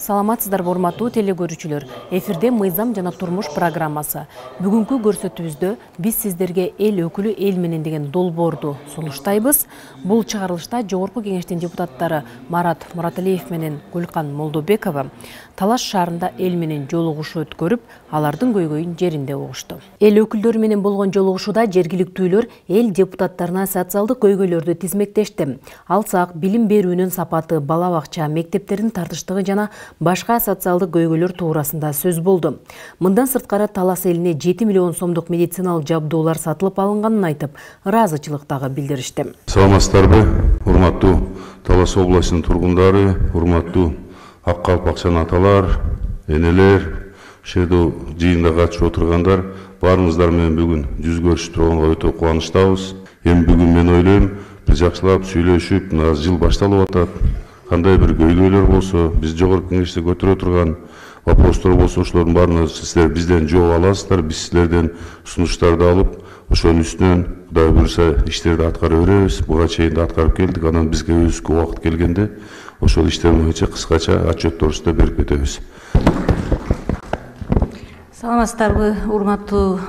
Саламатсыздарбы урматтуу телекөрүүчүлөр. Эфирде мыйзам жана турмуш программасы. Бүгүнкү көрсөтүүбүздө биз сиздерге эл өкүлү эл менен деген долбоорду сунуштайбыз. Бул чыгарылышта Жогорку Кеңештин депутаттары Марат Мураталиев менен Гүлкан Молдобекова Талаш шаарында эл менен жолугушуу өткөрүп, алардын көйгөйүн жеринде угушту. Эл өкүлдөрү менен болгон жолугушууда жергиликтүүлөр эл депутаттарына социалдык көйгөйлөрдү тизмектешти. Алсак, билим берүүнүн сапаты, бала бакча, мектептердин тартыштыгы жана башка социалдык көйгөйлөр туурасында сөз болду. Мындан сырткары Талас элине 7 миллион сомдук медициналык жабдуулар сатылып алынганын айтып, ыраазычылык дагы билдиришти. Саламатсыздарбы, урматтуу Талас областынын тургундары, урматтуу ак калпакчан аталар, энелер, шердөө жыйында катышып отургандар, баарыңыздар менен бүгүн жүз көрүшүп турганга өтө кубанычтабыз. Эми бүгүн мен ойлойм, биз жакшылап сүйлөшүп, мына жыл башталып атат. Кандай бир көйгөйлөр болсо, биз Жогорку Кеңеште көтөрө турган вопростор болсо, ошолордун баарына сиздер бизден жооп аласыздар, биз силерден сунуштарды алып, ошонун үстүнөн Кудай буйруса иштерди аткара беребиз. Буга чейин да аткарып келдик, анан бизге өзүбүзгө убакыт келгенде ошол иштер боюнча кыскача отчетторубузду берип кетебиз. Саламатсыздарбы, урматтуу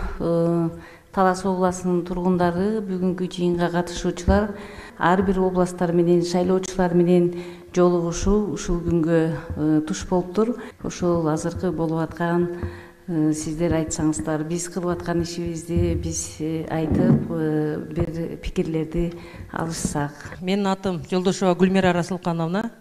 Талас областынын тургундары, бүгүнкү жыйынга катышуучулар, ар бир областтар менен шайлоочулар менен жолугушуу ушул күнгө туш болуптур. Ошол азыркы болуп аткан сиздер айтсаңыздар, биз кылып аткан ишибизди биз айтып, бир пикирлерди алышсак. Менин атым Жолдошова Гүлмира Расулкановна,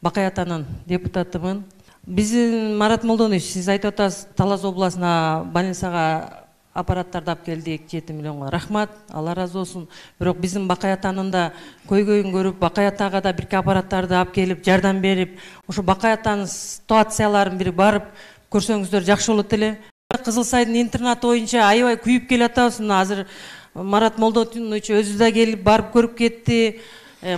Бакай атанын депутатымын. Биздин Марат Молдонович, сиз айтып атасыз, Талас областына больницага аппараттарды алып келдик, 7 миллионго. Рахмат, Алла разы болсун. Бирок биздин Бакай атанын да көйгөйүн көрүп, Бакай атага да бир аппараттарды алып келип, жардам берип, ошо Бакай атанын ситуацияларын бир барып көрсөңүздөр жакшы болот эле. Кызыл Сайдын интернаты боюнча аябай күйүп келатабыз. Азыр Марат Молдонович өзү да келип барып көрүп кетти.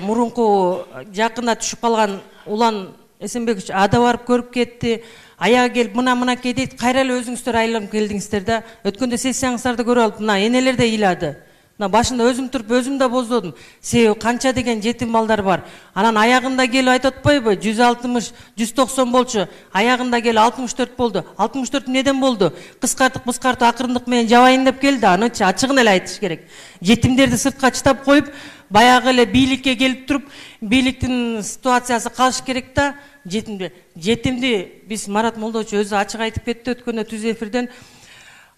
Мурунку жакында түшүп калган Улан Эсенбекович ада барып көрүп кетти. Аяга келип мына дейт, кайра эле өзүңүздөр айланып келдиңиздер да. Өткөндө сессияңыздарды көрүп алып, мына энелер да ыйлады. Мына башында өзүм туруп, өзүм да боздодум. Себеби канча деген жетим балдар бар. Анан аягында келип айтып атпайбы, 160, 190 болчу. Аягында келип 64 болду. 64 неден болду? Кыскартып, акырындык менен жабайын деп келди. Анычы ачыгын эле айтыш керек. Жетимдерди сыртка чытап коюп, баягы эле бийликке келип туруп, бийликтин ситуациясы калыш керек да. Жетимди биз Марат Молдонович өзү ачык айтып кетти өткөндө түз эфирден.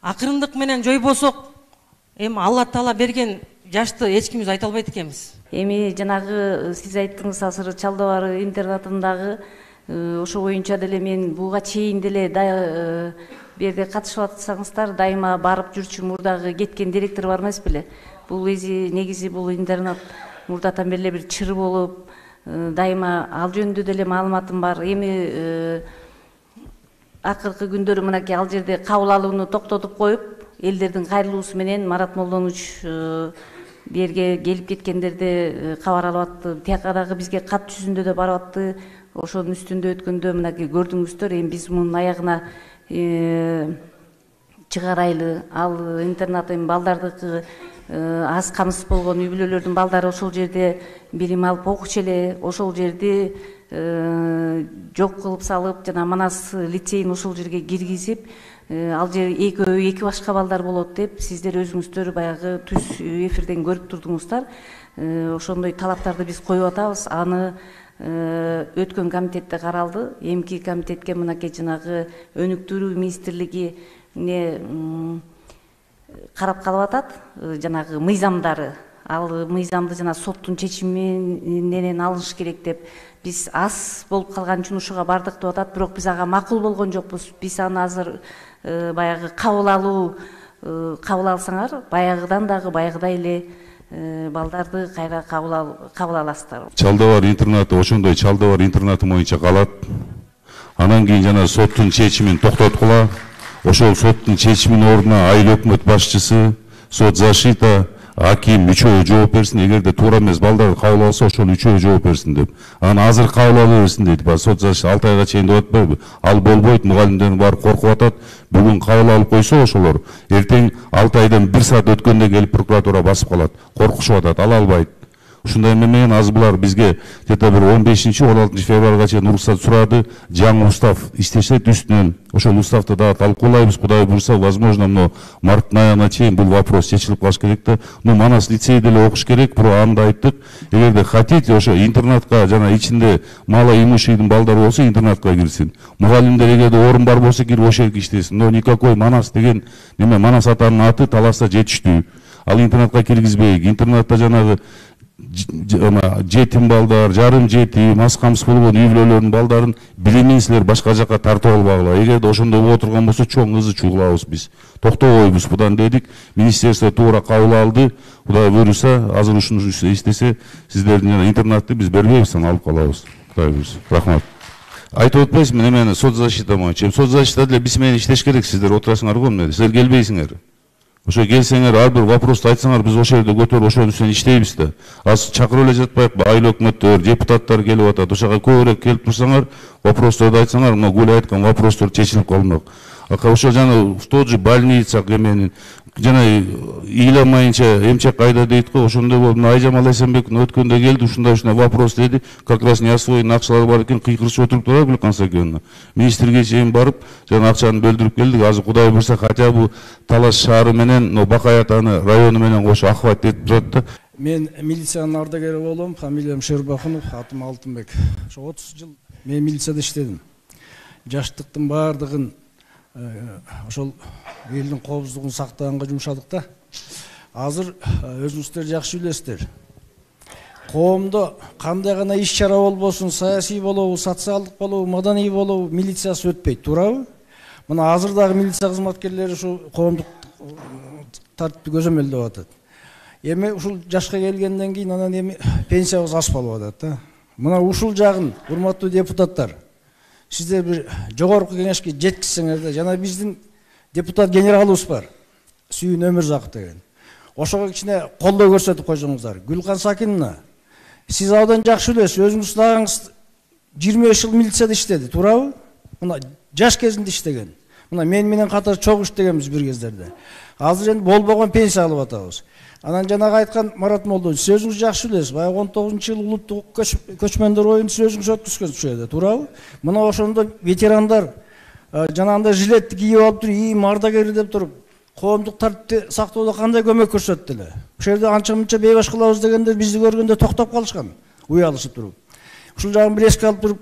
Акырындык менен жойбосок, эми Алла Таала берген жашты эч кимибиз айта албайт экенбиз. Эми жанагы сиз айттыңыз, азыр Чалдыбар интернатындагы ошо боюнча деле мен буга чейин деле берде катышып атсаңыздар, дайыма барып жүрчү мурдагы кеткен директор бар эмес беле? Бул негизи бул интернат мурдатан бери бир чыр болуп, дайыма ал жөнүндө деле маалыматым бар. Эми акыркы күндөрү мынакей ал жерде кабыл алууну токтотуп коюп, элдердин кайрылуусу менен Марат Молдонович берге келип кеткендерди кабар алып атты. Тияка дагы бизге кат жүзүндө да барып атты. Ошонун үстүндө өткөндө мынакей көрдүңүздөр, эми биз мунун аягына чыгарайлы. Ал интернат эми балдардыкы аз камсыз болгон үй бүлөлөрдүн балдары ошол жерде билим алып окучу эле, ошол жерди жок кылып салып, жана Манас лицейин ошол жерге киргизип, ал жер эки башка балдар болот деп сиздер өзүңүздөр баягы түз эфирден көрүп турдуңуздар. Ошондой талаптарды биз коюп атабыз. Аны өткөн комитетте каралды. Эмки комитетке мынакей жанагы өнүктүрүү министрлиги карап калып атат, жанагы мыйзамдары. Ал мыйзамды жана соттун чечими менен алыш керек деп биз аз болуп калган үчүн ушуга бардык деп атат. Бирок биз ага макул болгон жокпуз. Биз аны азыр баягы кабыл алсаңар, баягыдан дагы баягыдай эле балдарды кайра кабыл аласыздар. Чалдыбар интернаты ошондой Чалдыбар интернаты боюнча калат. Анан кийин жана соттун чечимин токтоткула. Ошол соттун чечиминин ордуна айыл өкмөт башчысы, сот защита, аким үчөө жооп берсин. Эгерде туура эмес балдарды кабыл алса, ошол үчөө жооп берсин деп. Анан азыр кабыл ала берсин дейт. Сот защита 6 айга чейин деп атпайбы? Ал болбойт, мугалимдердин баары коркуп атат. Бүгүн кабыл алып койсо ошолор, эртең 6 айдан 1 саат өткөндө келип прокуратура басып калат. Коркушуп атат, ала албайт. Ушундай менен азыр булар бизге где-то бир 15-16 февралга чейин уруксат сурады. Жаңы устав иштешет үстүнөн. Ошол уставды да талкуулайбыз. Кудай буйрса, возможно, мына марттын аягына чейин бул вопрос чечилип калыш керек да. Манас лицейде эле окуш керек. Бирок анда айттык, эгерде хотите, ошо интернатка жана ичинде мало имущийдин балдары болсо интернатка кирсин. Мугалимдер эгерде орун бар болсо кирип ошол жерге иштесин. Но никакой Манас деген неме, Манас атанын аты Таласта жетиштүү. Ал интернатка киргизбейик. Интернатта жанагы жетим балдар, жарым жетим, аз камсыз болгон үй бүлөлөрдүн балдарын билимин силер башка жака тартып албагыла. Эгерде ошондой болуп отурган болсо чоң ызы чугулабыз биз. Токтобойбуз будан дедик. Министерство туура кабыл алды. Кудай буйруса, азыр ушуну иштесе, сиздердин жана интернатты биз бербейбиз, алып калабыз. Кудай буйруса. Рахмат. Айтып өтпөйсүзбү эмени соцзащита боюнча? Соцзащита деле биз менен иштеш керек, сиздер отурасыңар го эмне? Силер келбейсиңер. Ошо келсеңер, ар бир вопросту айтсаңар, биз ошол жерде көтөрүп ошонун үстүнөн иштейбиз да. Аз чакырып эле жатпайбы? Айыл өкмөттөр, депутаттар келип атат. Ошого көбүрөөк келип турсаңар, вопросторду айтсаңар, мына Гүл айткан вопростор чечилип калмак. Ошо жана в тот же больница эменин жана ыйламайынча эмчек кайда дейт го, ошондой болуп, Айжамал Эсенбековдун өткөндө келди, ушундай вопрос деди. Как раз не освоенный акчалар бар экен, кыйкырышып отуруп турат Гүл Константиновна. Министрге чейин барып, жана акчаны бөлдүрүп келдик. Азыр Кудай буйрса, хотя бы Талас шаары менен, Бакай атаны району менен кошо охват этип турат да. Мен милициянын ардагери болом, фамилиям Шербахунов, атым Алтынбек. Ошо 30 жыл мен милицияда иштедим. Жаштыктын баардыгын ошол элдин коопсуздугун сактаганга жумшадык да. Азыр өзүңүздөр жакшы билесиздер. Коомдо кандай гана иш чара болбосун, саясий болобу, социалдык болобу, маданий болобу, милициясы өтпөйт, туурабы? Мына азыр дагы милиция кызматкерлери ушу коомдук тартипти көзөмөлдөп атат. Эми ушул жашка келгенден кийин анан эми пенсиябыз аспалып атат да. Мына ушул жагын, урматтуу депутаттар, сиздер бир жогорку кеңешке жеткизсеңер да, жана биздин депутат генералыбыз бар, Сүйүн Өмүрзаков деген. Ошого кичине колдоо көрсөтүп койсоңуздар. Гүлкан Сакиновна, сиз абдан жакшы билесиз, өзүңүз дагыңыз 25 жыл милицияда иштеди, туурабы? Мына жаш кезинде иштеген. Мына мен менен катар чогуу иштегенбиз бир кездерде. Азыр энди болбогон пенсия алып атабыз. Анан жанагы айткан Марат Молдонович, сиз өзүңүз жакшы билесиз, баягы 19-жыл улуттук көчмөндөр оюн сиз өзүңүз өткүзгөнсүз ушул жерде, туурабы? Мына ошондо ветерандар жанагындай жилетти кийип алып туруп, ийим ардагери деп туруп, коомдук тартипти сактоодо кандай көмөк көрсөттү эле. Ошол жерде анча-мынча бейбаш кылабыз дегенде бизди көргөндө токтоп калышкан, уялышып туруп. Ушул жагын бир эске алып туруп,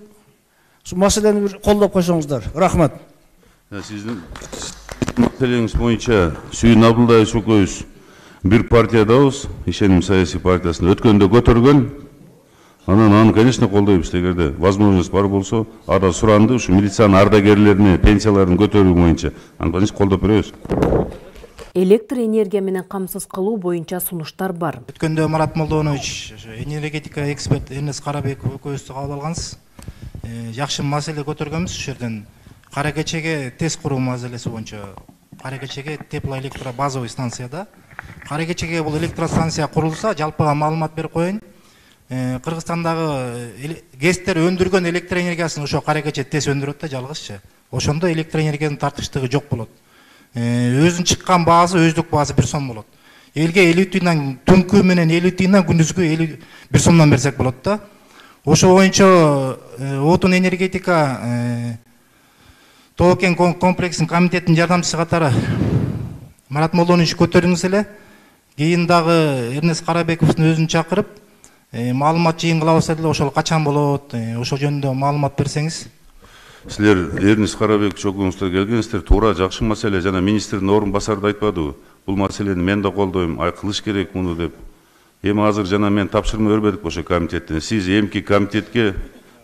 ушул маселени бир колдоп койсоңуздар. Рахмат. Сиздин маселеңиз боюнча Сүйүн Абдулдаевич экөөбүз бир партиядабыз, Ишеним саясий партиясында өткөндө көтөргөн. Анан аны, конечно, колдойбуз. Эгерде возможность бар болсо, ада суранды, ушу милициянын ардагерлерине пенсияларын көтөрүү боюнча, аны конечно колдоп беребиз. Электр энергия менен камсыз кылуу боюнча сунуштар бар. Өткөндө Марат Молдонович, энергетика эксперт Эрнес Карабеков экөөбүздү кабыл алганбыз. Жакшы маселе көтөргөнбүз ушул жерден. Кара кечеге тест куруу маселеси боюнча, Кара кечеге теплоэлектробазовый станцияда. Кара кечеге бул электростанция курулса, жалпыга маалымат берип коеюн. Кыргызстандагы ГЭСтер өндүргөн электр энергиясын ошо Кара кече тез өндүрөт да, жалгызчы. Ошондо электр энергиянын тартыштыгы жок болот. Өзүнүн чыккан баасы, өздүк баасы 1 сом болот. Элге 50 тыйындан түнкү менен 50 тыйындан күндүзгү 1 сомдон берсек болот да. Ошо боюнча отун энергетика Тоо-Кен комплексинин комитетинин жардамчысы катары Марат Молдонович көтөрүңүз эле. Кийин дагы Эрнес Карабековдун өзүн чакырып, маалымат жыйын кылабыз эле, ошол качан болот, ошол жөнүндө маалымат берсеңиз. Силер Эрнес Карабекович экөөңүздөр келгенсиздер, туура жакшы маселе, жана министрдин орун басары да айтпадыбы? Бул маселени мен да колдойм, кылыш керек муну деп. Эми азыр жана мен тапшырма бербедик ошо комитеттен. Сиз эмки комитетке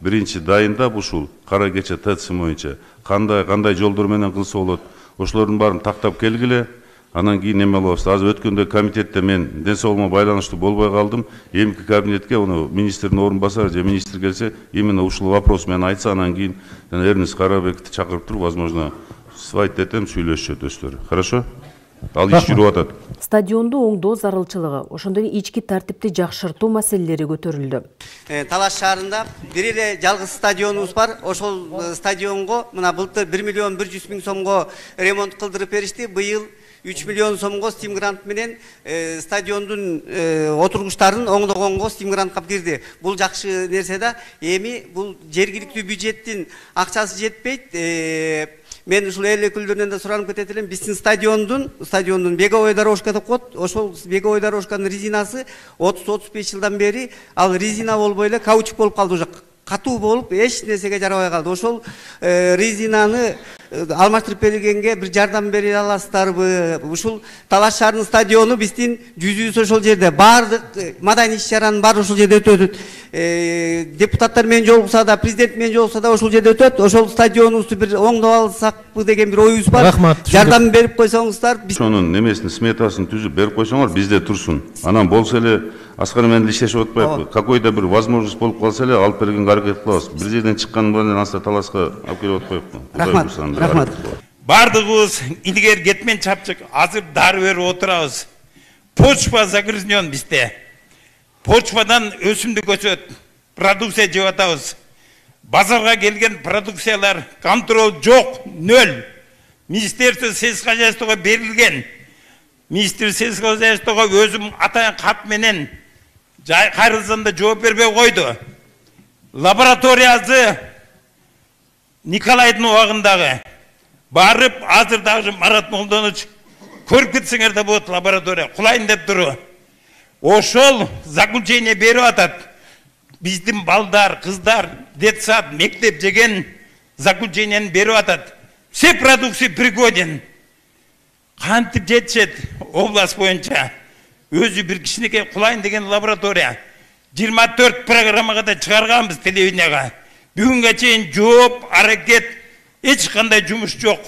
биринчи дайындап ушул Кара кече ТЭЦ боюнча кандай жолдор менен кылса болот, ошолордун баарын тактап келгиле. Анан кийин эме болобуз. Азыр өткөндө комитетте мен ден соолугума байланыштуу болбой калдым. Эмки кабинетке ону министрдин орун басары же министр келсе, именно ушул вопрос менен айтса, анан кийин Эрнес Карабековду чакырып туруп, возможно, свайт этем, сүйлөшүшөт өздөрү. Хорошо? Ал иш жүрүп атат. Стадионду оңдоо зарылчылыгы, ошондой ички тартипти жакшыртуу маселелери көтөрүлдү. Талас шаарында бир эле жалгыз стадионубуз бар. Ошол стадионго мына былтыр 1 миллион 100 миң сомго ремонт кылдырып беришти. Быйыл 3 миллион сомго Steam грант менен стадиондун отургучтарын оңдогонго Steam грант кап кирди. Бул жакшы нерсе да. Эми бул жергиликтүү бюджеттин акчасы жетпейт. Мен ушул эл өкүлдөрүнөн да суранып кетет элем. Биздин стадиондун беговой дорожка деп коет. Ошол беговой дорожканын резинасы 30-35 жылдан бери ал резина болбой эле каучук болуп калды уже. Катуу болуп эч нерсеге жарабай калды. Ошол резинаны алмаштырып бергенге бир жардам бере аласыздарбы? Ушул Талас шаарынын стадиону биздин жүзүбүз ошол жерде. Баардык маданий иш-чаранын баары ошол жерде өтөт. Депутаттар менен жолукса да, президент менен жолукса да ошол жерде өтөт. Ошол стадионубузду бир оңдоп алсакпы деген бир оюбуз бар. Жардам берип койсоңуздар. Ошонун немесин, сметасын түзүп берип койсоңор бизде турсун. Анан болсо эле Аскар менен иштешип атпайбы? Какой-то бир возможность болуп калса эле алып бергенге аракет кылабыз. Бир жерден чыккан менен аста Таласка алып келип атпайбы? Рахмат. Бардыгыбыз илгери кетмен чапчык, азыр дары берип отурабыз. Почва загрязнен бизде. Почвадан өсүмдүк өсөт, продукция жеп атабыз. Базарга келген продукциялар контроль жок, нөл. Министерство сельского хозяйствого берилген. Министр сельского хозяйствого өзүм атайын кат менен кайрылсанда жооп бербей койду. Лабораториясы Николайдын убагындагы барып, азыр дагы Марат Молдонович көрүп кетсеңер да болот, лаборатория кулайын деп туру. Ошол заключение берип атат. Биздин балдар, кыздар, детсад, мектеп жеген заключениени берип атат. Все продукции пригоден. Кантип жетишет область боюнча. Өзү бир кичинекей кулайын деген лаборатория. 24 программага да чыгарганбыз телевиденияга. Бүгүнгө чейин жооп, аракет, эч кандай жумуш жок.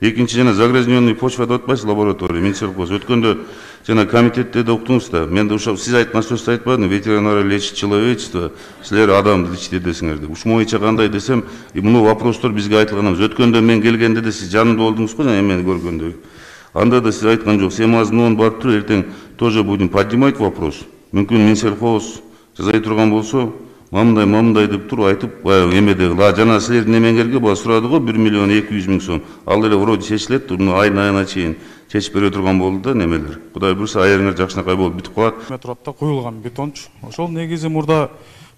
Экинчи жана загрязненный почва деп атпайсыз лаборатория, Минсельхоз. Өткөндө жана комитетте да уктуңуз да. Мен да ошо сиз айткан сөздү айтпадым, ветеринария лечит человечество, силер адамды лечите десиңер деп. Ушу боюнча кандай десем, муну вопростор бизге айтылган эмес. Өткөндө мен келгенде да сиз жанымда болдуңуз го, мени көргөндө. Анда да сиз айткан жок, Семазнон барып туруп, эртең тоже будем поднимать вопрос. Мүмкүн Минсельхоз жазай турган болсо, мамындай деп туруп айтып, эмедеги жана силердин эмеңерге баа сурады го 1 миллион 200 миң сом. Ал эле вроде чечилет, муну айына чейин чечип бере турган болду да немелер. Кудай буюрса аярыңар жакшынакай болуп бүтүп калат. Метротта куюлган бетончу. Ошол негизи мурда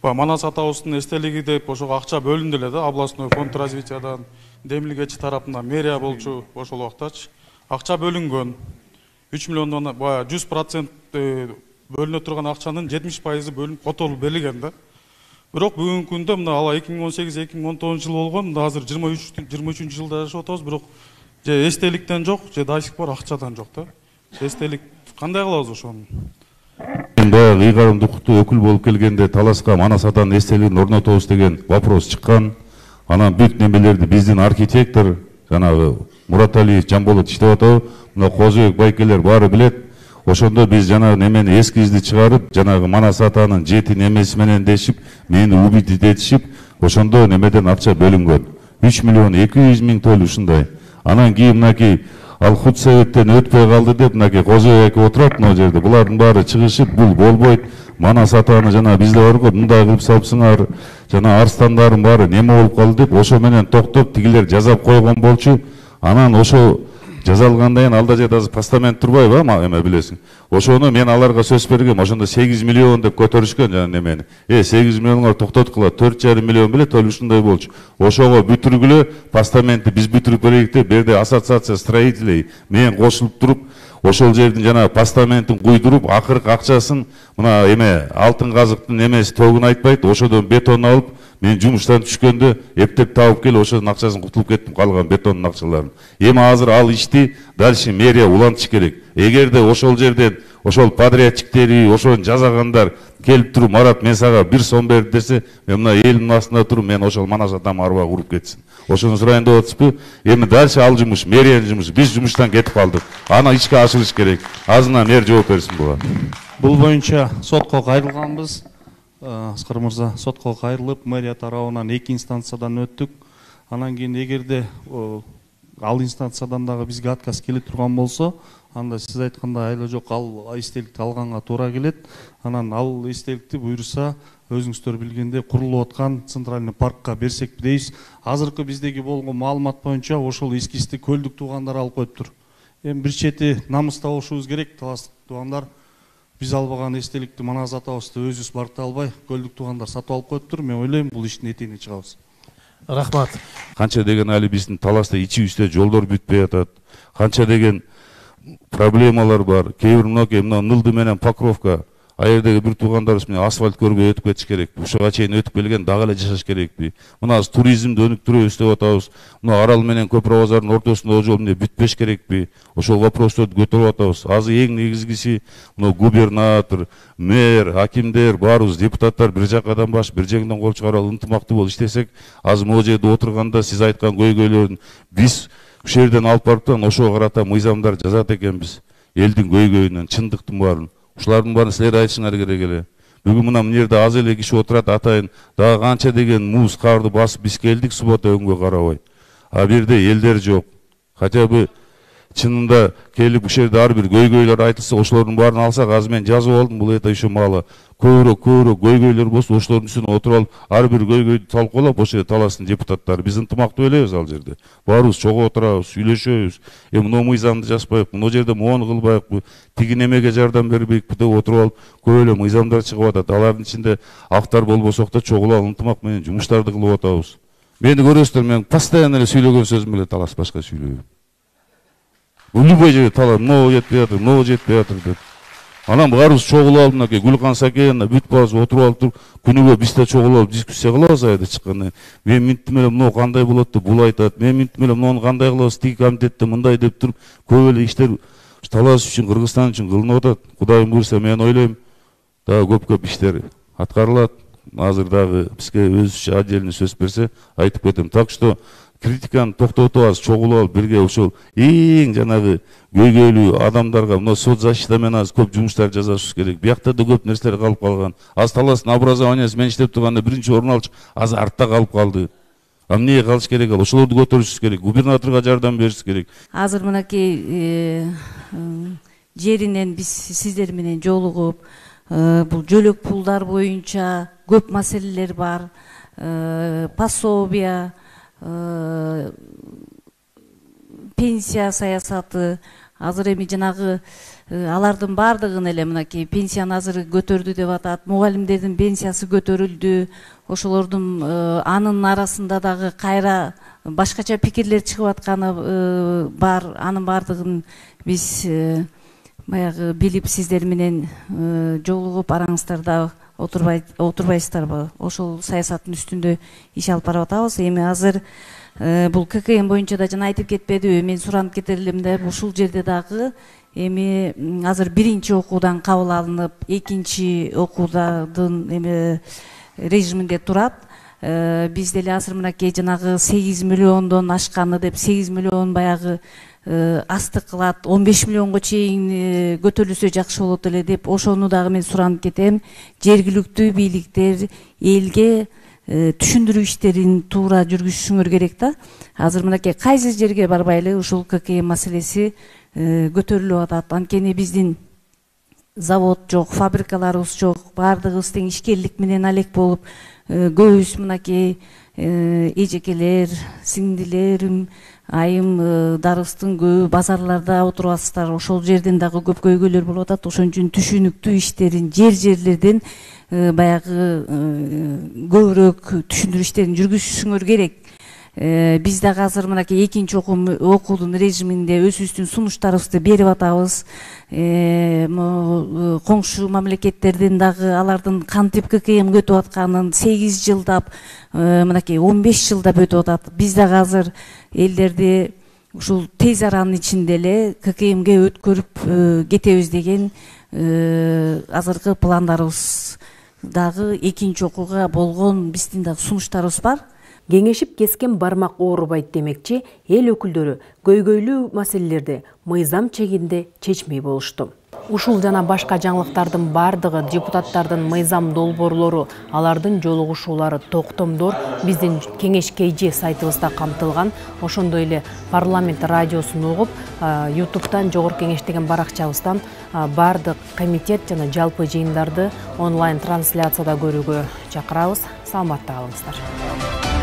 Манас атабыздын эстелиги деп ошого акча бөлүндү эле да, областной фонд развитиядан, Демилгечи тарапынан мэрия болчу ошол убактачы. Акча бөлүнгөн. 3 миллиондон 100% бөлүнө турган акчанын 70% бөлүнүп которулуп берилген да. Бирок бүгүнкү күндө мына ала 2018-2019 жыл болгон, мына азыр 23 жылда жашап атабыз, бирок же эстеликтен жок, же до сих пор акчадан жок да. Эстелик кандай кылабыз ошону? Мен баягы ыйгарым дукуктуу өкүл болуп келгенде Таласка Манас атанын эстелигин орнотобуз деген вопрос чыккан. Анан бүт немелерди биздин архитектор жанагы Мураталиев Жамболот иштеп атабы, мына Козубек байкелер баары билет. Ошондо биз жанагы немени эскизди чыгарып, жанагы Манас атанын жети немеси менен дешип, мени убедить этишип, ошондо немеден акча бөлүнгөн. 3 миллион 200 миң төлү ушундай. Анан кийин мынакей ал худсоветтен өтпөй калды деп мынакей Козубек отурат мына жерде. Булардын баары чыгышып, бул болбойт. Манас атаны жана бизде бар го, мындай кылып салыпсыңар, жана арстандардын баары неме болуп калды деп, ошо менен токтоп тигилер жазап койгон болчу. Анан ошо жазалгандан кийин алда жерде постамент турбайбы, эме билесиң. Ошону мен аларга сөз бергем, ошондо 8 миллион деп көтөрүшкөн жана немени. 8 миллионго токтоткула 4,5 миллион биле төлү ушундай болчу. Ошого бүтүргүлө постаментти биз бүтүрүп берейик деп, берде ассоциация строителей менен кошулуп туруп, ошол жердин жана постаментин куйдуруп, акыркы акчасын мына эме алтын казыктын эмеси тогун айтпайт, ошодон бетон алып, мен жумуштан түшкөндө эптеп табып келип ошонун акчасын кутулуп кеттим, калган бетондун акчаларын. Эми азыр ал ишти дальше мэрия улантыш керек. Эгерде ошол жерден ошол подрядчиктери, ошону жасагандар келип туруп, Марат мен сага 1 сом берди десе, мен мына элдин астында туруп, мен ошол Манас атам арба куруп кетсин. Ошону сурайын деп атышпы? Эми дальше ал жумуш, мэриянын жумушу, биз жумуштан кетип калдык. Аны ишке ашырыш керек. Азынан мэр жооп берсин буга. Бул боюнча сотко кайрылганбыз. Аскар мырза, сотко кайрылып, мэрия тарабынан 2 инстанциядан өттүк. Анан кийин эгерде ал инстанциядан дагы бизге отказ келе турган болсо, анда сиз айткандай айла жок, ал эстеликти алганга туура келет. Анан ал эстеликти буюрса өзүңүздөр билгендей курулуп аткан центральный паркка берсек дейбиз. Азыркы биздеги болгон маалымат боюнча ошол эскисти көлдүк туугандар алып коюптур. Эми бир чети намыста болушубуз керек, таластык туугандар. Биз албаган эстеликти Манас атабызды өзүбүз баркыта албай, көлдүк туугандар сатып алып коюптур. Мен ойлойм, бул иштин этегине чыгабыз. Рахмат. Канча деген али биздин таласта ичибизде жолдор бүтпөй атат. Канча деген проблемалар бар. Кээ бир мынакей Нылды менен Покровка аердеги бир туугандарыбыз менен асфальт көрбөй өтүп кетиш керекпи. Ушуга чейин өтүп келген дагы эле жашаш керекпи. Мына азыр туризмди өнүктүрөбүз деп атабыз. Мына Арал менен Көпүрө базарынын ортосунда жол эмне бүтпеш керекпи? Ошол вопросторду көтөрүп атабыз. Азыр эң негизгиси мына губернатор, мэр, акимдер, баарыбыз депутаттар бир жакадан баш, бир жеңден кол чыгарып ынтымактуу болуп иштесек, азыр могу жерде отурганда сиз айткан көйгөйлөрдүн биз ушул жерден алып барып ошого карата мыйзамдар жазат экенбиз. Элдин көйгөйүнөн, чындыктын баарын. Ушулардын баарын силер айтышыңар керек эле. Бүгүн мына мына жерде аз эле киши отурат, атайын дагы канча деген муз карды басып биз келдик суббота күнгө карабай. А бир жерде элдер жок. Хотя бы чынында келип ушул жерде ар бир көйгөйлөр айтылса, ошолордун баарын алсак, азыр мен жазып алдым, бул это еще мало. Көбүрөөк көйгөйлөр болсо, ошолордун үстүнө отуруп алып, ар бир көйгөйдү талкуулап, ошол жерде таластын депутаттары биз ынтымактуу элебиз ал жерде. Баарыбыз чогуу отурабыз, сүйлөшөбүз. Мына мыйзамды жазбайбы, мына жерде мону кылбайбы, тиги немеге жардам бербейбиз деп отуруп алып, көп эле мыйзамдар чыгып атат. Алардын ичинде автор болбосок да чогулап ынтымак менен жумуштарды кылып атабыз. Мени көрөсүздөр, мен постоянно эле сүйлөгөн сөзүм эле талас, башка сүйлөбөйм. Любой жерде талас, могу жетпей атыр, могу жетпей атыр деп. Анан баарыбыз чогулуп алып, мынакей Гүлкан Сакеевна бүт баарыбыз отуруп алып туруп, күнүгө биз да чогулуп алып дискуссия кылабыз айда чыкканда. Мен минттим эле мына кандай болот деп бул айтат. Мен минттим эле муну кандай кылабыз, тиги комитетте мындай деп туруп, көп эле иштер талас үчүн, Кыргызстан үчүн кылынып атат. Кудайым буйрса, мен ойлойм, дагы көп иштер аткарылат. Азыр дагы бизге өзүчө отдельный сөз берсе, айтып кетем. Так что критиканы токтотуп алып, чогулуп алып, бирге ошол эң жанагы көйгөйлүү адамдарга мына соцзащита менен азыр көп жумуштар жасашыбыз керек. Биякта да көп нерселер калып калган. Аз таластын образованиясы мен иштеп турганда биринчи орун алчу, азыр артта калып калды. Эмнеге калыш керек ал? Ошолорду көтөрүшүбүз керек. Губернаторго жардам беришибиз керек. Азыр мынакей жеринен биз сиздер менен жолугуп, бул жөлөк пулдар боюнча көп маселелер бар. Пособия, пенсия саясаты, азыр эми жанагы алардын баардыгын эле мынакей пенсияны азыр көтөрдү деп атат. Мугалимдердин пенсиясы көтөрүлдү. Ошолордун анын арасында дагы кайра башкача пикирлер чыгып атканы бар. Анын баардыгын биз баягы билип сиздер менен жолугуп араңыздарда отурбайсыздарбы? Ошол саясаттын үстүндө иш алып барып атабыз. Эми азыр бул ККМ боюнча да жана айтып кетпедиби? Мен суранып кетер элем да, ушул жерде дагы эми азыр биринчи окуудан кабыл алынып, экинчи окуудадын эми режиминде турат. Биз деле азыр мынакей жанагы 8 миллиондон ашканы деп 8 миллион баягы астык кылат, 15 миллионго чейин көтөрүлсө жакшы болот эле деп, ошону дагы мен суранып кетем. Жергиликтүү бийликтер элге түшүндүрүү иштерин туура жүргүзүшүңөр керек да. Азыр мынакей кайсы жерге барбайлы ушул ККМ маселеси көтөрүлүп атат. Анткени биздин завод жок, фабрикаларыбыз жок, баардыгыбыз тең ишкерлик менен алек болуп, көбүбүз мынакей эжекелер, сиңдилерим, айым дарыбыздын көбү базарларда отурасыздар. Ошол жерден дагы көп көйгөйлөр болуп атат. Ошон үчүн түшүнүктүү иштерин жерлерден баягы көбүрөөк түшүндүрүү иштерин жүргүзүшүңөр керек. Биз дагы азыр мынакей экинчи окуудун режиминде өзүбүздүн сунуштарыбызды берип атабыз. Коңшу мамлекеттерден дагы алардын кантип ККМ өтүп атканын 8 жылдап, мынакей 15 жылдап өтүп атат. Биз дагы азыр элдерди ушул тез аранын ичинде эле ККМге өткөрүп кетебиз деген азыркы пландарыбыз дагы экинчи окууга болгон биздин дагы сунуштарыбыз бар. Кеңешип кескен бармак оорубайт демекчи, эл өкүлдөрү көйгөйлүү маселелерди мыйзам чегинде чечмей болушту. Ушул жана башка жаңылыктардын бардыгы депутаттардын мыйзам долбоорлору, алардын жолугушуулары токтомдор биздин кеңеш KG сайтыбызда камтылган. Ошондой эле парламент радиосун угуп, YouTube'дан Жогорку Кеңеш деген баракчабыздан бардык комитет жана жалпы жыйындарды онлайн трансляцияда көрүүгө чакырабыз. Саламатта калыңыздар.